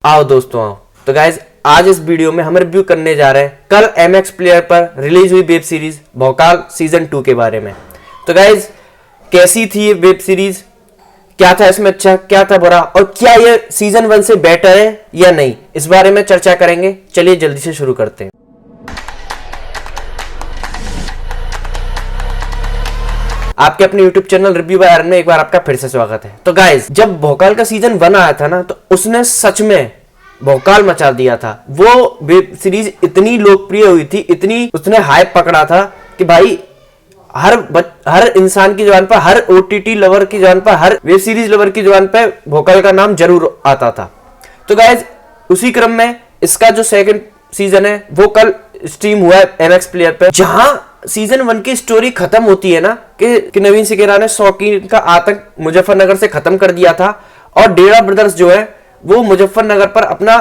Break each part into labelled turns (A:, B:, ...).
A: आओ दोस्तों आओ। तो गाइज आज इस वीडियो में हम रिव्यू करने जा रहे हैं कल MX प्लेयर पर रिलीज हुई वेब सीरीज भोकाल सीजन 2 के बारे में। तो गाइज कैसी थी ये वेब सीरीज, क्या था इसमें अच्छा, क्या था बुरा, और क्या ये सीजन 1 से बेटर है या नहीं, इस बारे में चर्चा करेंगे। चलिए जल्दी से शुरू करते हैं। आपके अपने YouTube channel review by Aryan में एक बार आपका फिर से स्वागत है। तो गाइज जब भोकाल का सीजन 1 आया था ना, तो उसने सच में भोकाल मचा दिया था। वो वेब सीरीज इतनी लोकप्रिय हुई थी, इतनी उसने हाइप पकड़ा था कि भाई हर इंसान की जुबान पर, हर OTT लवर की जुबान पर, हर वेब सीरीज लवर की जुबान पर भोकाल का नाम जरूर आता था। तो गाइज उसी क्रम में इसका जो सेकंड सीजन है वो कल स्ट्रीम हुआ है MX प्लेयर पे, जहां सीजन 1 की स्टोरी खत्म होती है ना कि नवीन सिकेरा ने शौकीन का आतंक मुजफ्फरनगर से खत्म कर दिया था और डेरा ब्रदर्स जो है वो मुजफ्फरनगर पर अपना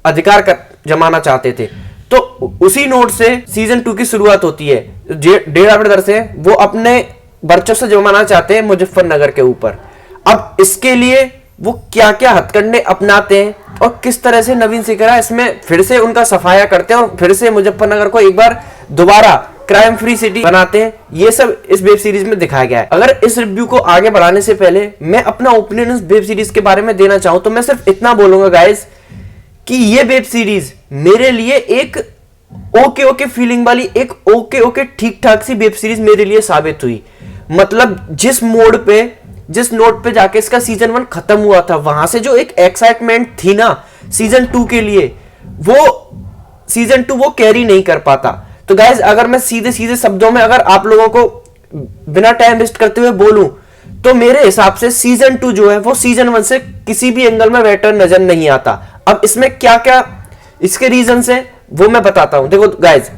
A: अधिकार जमाना चाहते थे। तो उसी नोट से सीजन 2 की शुरुआत होती है। डेरा ब्रदर्स है वो अपने वर्चस्व जमाना चाहते हैं मुजफ्फरनगर के ऊपर। अब इसके लिए वो क्या क्या हथकंडे अपनाते हैं और किस तरह से नवीन सिकेरा इसमें फिर से उनका सफाया करते हैं और फिर से मुजफ्फरनगर को एक बार दोबारा क्राइम फ्री सिटी बनाते हैं, ये सब इस वेब सीरीज में दिखाया गया है। अगर इस रिव्यू को आगे बढ़ाने से पहले मैं अपना ओपिनियन इस वेब सीरीज के बारे में देना चाहूं तो मैं सिर्फ इतना बोलूंगा गाइस कि ये वेब सीरीज मेरे लिए एक ओके फीलिंग वाली, एक ओके ठीक ठाक सी वेब सीरीज मेरे लिए साबित हुई। मतलब जिस नोट पे जाके इसका सीजन 1 खत्म हुआ था, वहां से जो एक एक्साइटमेंट थी ना सीजन 2 के लिए, वो सीजन 2 वो कैरी नहीं कर पाता। तो गाइज अगर मैं सीधे शब्दों में अगर आप लोगों को बिना टाइम वेस्ट करते हुए बोलूं तो मेरे हिसाब से सीजन 2 जो है वो सीजन 1 से किसी भी एंगल में बेटर नजर नहीं आता। अब इसमें क्या क्या इसके रीजन है वो मैं बताता हूं। देखो गाइज,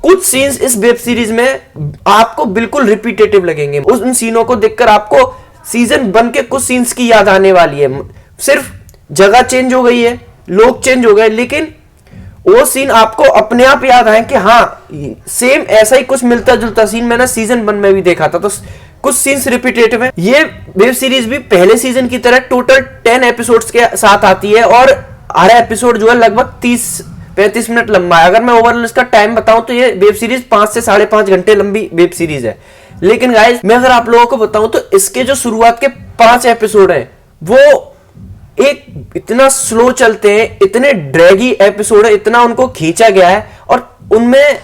A: कुछ सीन्स इस वेब सीरीज में आपको बिल्कुल रिपीटेटिव लगेंगे। उन सीनों को देखकर आपको सीजन 1 के कुछ सीन्स की याद आने वाली है। सिर्फ जगह चेंज हो गई है, लोग चेंज हो गए, लेकिन वो सीन आपको अपने आप याद आए कि हाँ सेम ऐसा ही कुछ मिलता जुलता सीन मैंने सीजन 1 में भी देखा था। तो कुछ सीन्स रिपीटेटिव है। ये वेब सीरीज भी पहले सीजन की तरह टोटल 10 एपिसोड्स के साथ आती है और हर एपिसोड जो है लगभग 30-35 मिनट लंबा है। अगर मैं ओवरऑल इसका टाइम बताऊं तो ये वेब सीरीज 5 से 5.5 घंटे लंबी वेब सीरीज है। लेकिन गाइस मैं अगर आप लोगों को बताऊं तो इसके जो शुरुआत के 5 एपिसोड है वो एक इतना स्लो चलते हैं, इतने ड्रैगी एपिसोड है, इतना उनको खींचा गया है और उनमें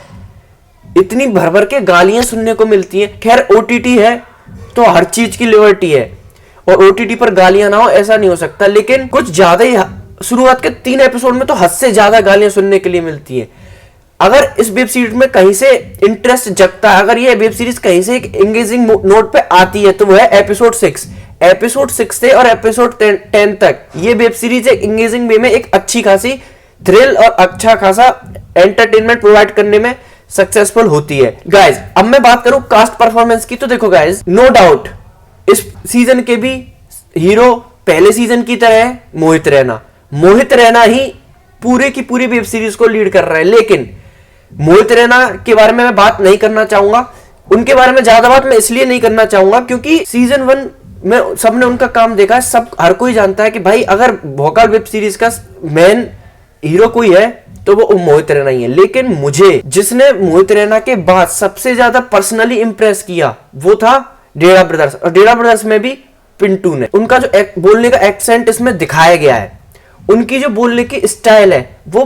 A: इतनी भर भर के गालियां सुनने को मिलती हैं। खैर OTT है तो हर चीज की लिबर्टी है और OTT पर गालियां ना हो ऐसा नहीं हो सकता, लेकिन कुछ ज्यादा ही शुरुआत के 3 एपिसोड में तो हद से ज्यादा गालियां सुनने के लिए मिलती हैं। अगर इस वेब सीरीज में कहीं से इंटरेस्ट जगता है, अगर ये वेब सीरीज कहीं से एक एंगेजिंग नोट पे आती है तो वो है एपिसोड 6 से और एपिसोड 10 तक ये वेब सीरीज एक एंगेजिंग वे में एक अच्छी खासी थ्रिल और अच्छा खासा एंटरटेनमेंट प्रोवाइड करने में सक्सेसफुल होती है। गाइज अब मैं बात करूं कास्ट परफॉर्मेंस की, तो देखो गाइज नो डाउट इस सीजन के भी हीरो पहले सीजन की तरह है मोहित रैना ही पूरे की पूरी वेब सीरीज को लीड कर रहा है। लेकिन मोहित रैना के बारे में मैं बात नहीं करना चाहूंगा, उनके बारे में ज्यादा बात मैं इसलिए नहीं करना चाहूंगा क्योंकि सीजन 1 में सबने उनका काम देखा है, सब हर कोई जानता है कि भाई अगर भोकाल वेब सीरीज का मेन हीरो कोई है तो वो मोहित रैना ही है। लेकिन मुझे जिसने मोहित रैना के बाद सबसे ज्यादा पर्सनली इंप्रेस किया वो था डेरा ब्रदर्स, और डेरा ब्रदर्स में भी पिंटू ने। उनका जो बोलने का एक्सेंट इसमें दिखाया गया है, उनकी जो बोलने की स्टाइल है वो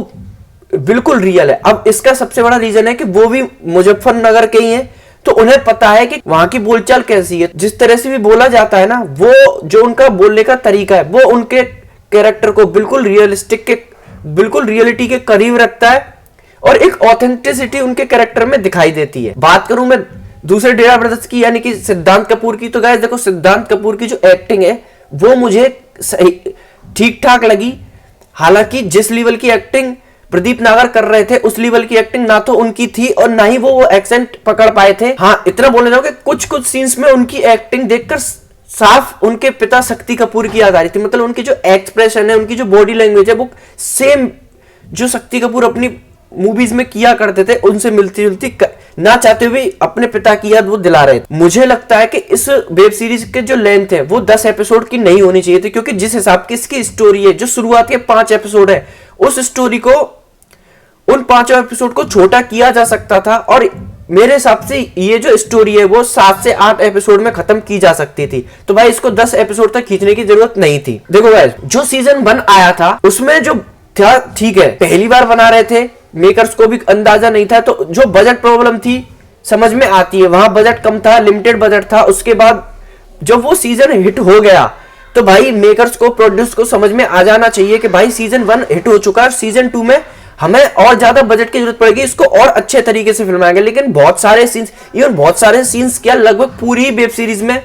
A: बिल्कुल रियल है। अब इसका सबसे बड़ा रीजन है कि वो भी मुजफ्फरनगर के ही हैं, तो उन्हें पता है कि वहां की बोलचाल कैसी है, जिस तरह से भी बोला जाता है ना, वो जो उनका बोलने का तरीका है वो उनके कैरेक्टर को बिल्कुल रियलिटी के करीब रखता है और एक ऑथेंटिसिटी उनके कैरेक्टर में दिखाई देती है। बात करूं मैं दूसरे डेरा ब्रदर्स की यानी कि सिद्धांत कपूर की, तो गाइस देखो सिद्धांत कपूर की जो एक्टिंग है वो मुझे ठीक ठाक लगी। हालांकि जिस लेवल की एक्टिंग प्रदीप नागर कर रहे थे उस लेवल की एक्टिंग ना तो उनकी थी और ना ही वो एक्सेंट पकड़ पाए थे। हाँ इतना बोलना चाहूंगा कुछ सीन्स में उनकी एक्टिंग देखकर साफ उनके पिता शक्ति कपूर की याद आ रही थी। मतलब उनकी जो एक्सप्रेशन है, उनकी जो बॉडी लैंग्वेज है वो सेम जो शक्ति कपूर अपनी मूवीज में किया करते थे उनसे मिलती जुलती ना चाहते हुए अपने पिता की याद वो दिला रहे थे। मुझे लगता है कि इस वेब सीरीज के जो लेंथ है वो 10 एपिसोड की नहीं होनी चाहिए थी, क्योंकि जिस हिसाब की इसकी स्टोरी है, जो शुरुआत के 5 एपिसोड है, उस स्टोरी को, उन 5 एपिसोड को छोटा किया जा सकता था और मेरे हिसाब से ये जो स्टोरी है वो 7 से 8 एपिसोड में खत्म की जा सकती थी। तो भाई इसको 10 एपिसोड तक खींचने की जरूरत नहीं थी। देखो भाई, जो सीजन 1 आया था उसमें जो था, ठीक है, पहली बार बना रहे थे, मेकर्स को भी अंदाजा नहीं था, तो जो बजट प्रॉब्लम थी समझ में आती है, वहां बजट कम था, लिमिटेड बजट था। उसके बाद जब वो सीजन हिट हो गया तो भाई मेकर्स को, प्रोड्यूस को समझ में आ जाना चाहिए कि भाई सीजन 1 हिट हो चुका है, सीजन 2 में हमें और ज्यादा बजट की जरूरत पड़ेगी, इसको और अच्छे तरीके से फिल्माएंगे। लेकिन बहुत सारे सीन्स, इवन बहुत सारे सीन्स क्या, लगभग पूरी वेब सीरीज में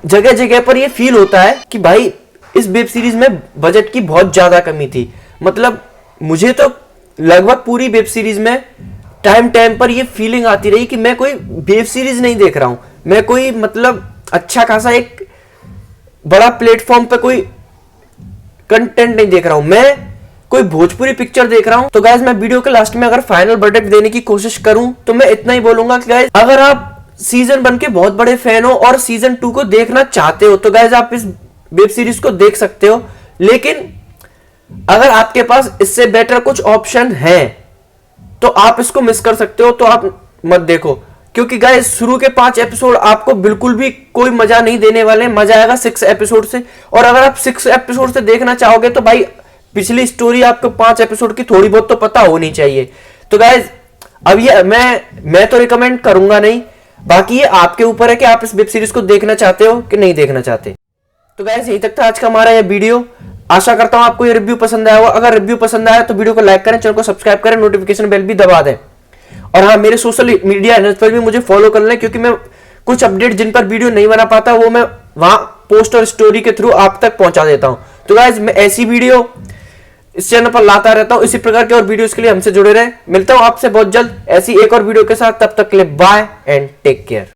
A: जगह जगह पर ये फील होता है कि भाई इस वेब सीरीज में बजट की बहुत ज्यादा कमी थी। मतलब मुझे तो लगभग पूरी वेब सीरीज में टाइम टाइम पर ये फीलिंग आती रही कि मैं कोई वेब सीरीज नहीं देख रहा हूं, मैं कोई मतलब अच्छा खासा एक बड़ा प्लेटफॉर्म पे कोई कंटेंट नहीं देख रहा हूं, मैं कोई भोजपुरी पिक्चर देख रहा हूं। तो गाइस, मैं वीडियो के लास्ट में अगर फाइनल वर्डिक्ट देने की कोशिश करूं तो मैं इतना ही बोलूंगा कि गाइस, अगर आप सीजन 1 के बहुत बड़े फैन हो और सीजन 2 को देखना चाहते हो तो गाइस आप इस वेब सीरीज को देख सकते हो। लेकिन अगर आपके पास इससे बेटर कुछ ऑप्शन है तो आप इसको मिस कर सकते हो, तो आप मत देखो, क्योंकि गाइस शुरू के 5 एपिसोड आपको बिल्कुल भी कोई मजा नहीं देने वाले, मजा आएगा 6 एपिसोड से। और अगर आप 6 एपिसोड से देखना चाहोगे तो भाई पिछली स्टोरी आपको 5 एपिसोड की थोड़ी बहुत तो पता होनी चाहिए। तो गाइस अब ये मैं तो रिकमेंड करूंगा नहीं, बाकी ये आपके ऊपर है कि आप इस वेब सीरीज को देखना चाहते हो कि नहीं देखना चाहते। तो गाइस यहीं तक था आज का हमारा ये वीडियो। आशा करता हूं आपको ये रिव्यू पसंद आया होगा। अगर रिव्यू पसंद आया तो वीडियो को लाइक करें, चैनल को सब्सक्राइब करें, नोटिफिकेशन बेल भी दबा दें। और हाँ, मेरे सोशल मीडिया हैंडल्स पर भी मुझे फॉलो कर लें, क्योंकि मैं कुछ अपडेट जिन पर वीडियो नहीं बना पाता वो मैं वहां पोस्ट और स्टोरी के थ्रू आप तक पहुंचा देता हूं। तो गाइस मैं ऐसी वीडियो इस चैनल पर लाता रहता हूं। इसी प्रकार के और वीडियोस के लिए हमसे जुड़े रहें। मिलता हूं आपसे बहुत जल्द ऐसी एक और वीडियो के साथ। तब तक के लिए बाय एंड टेक केयर।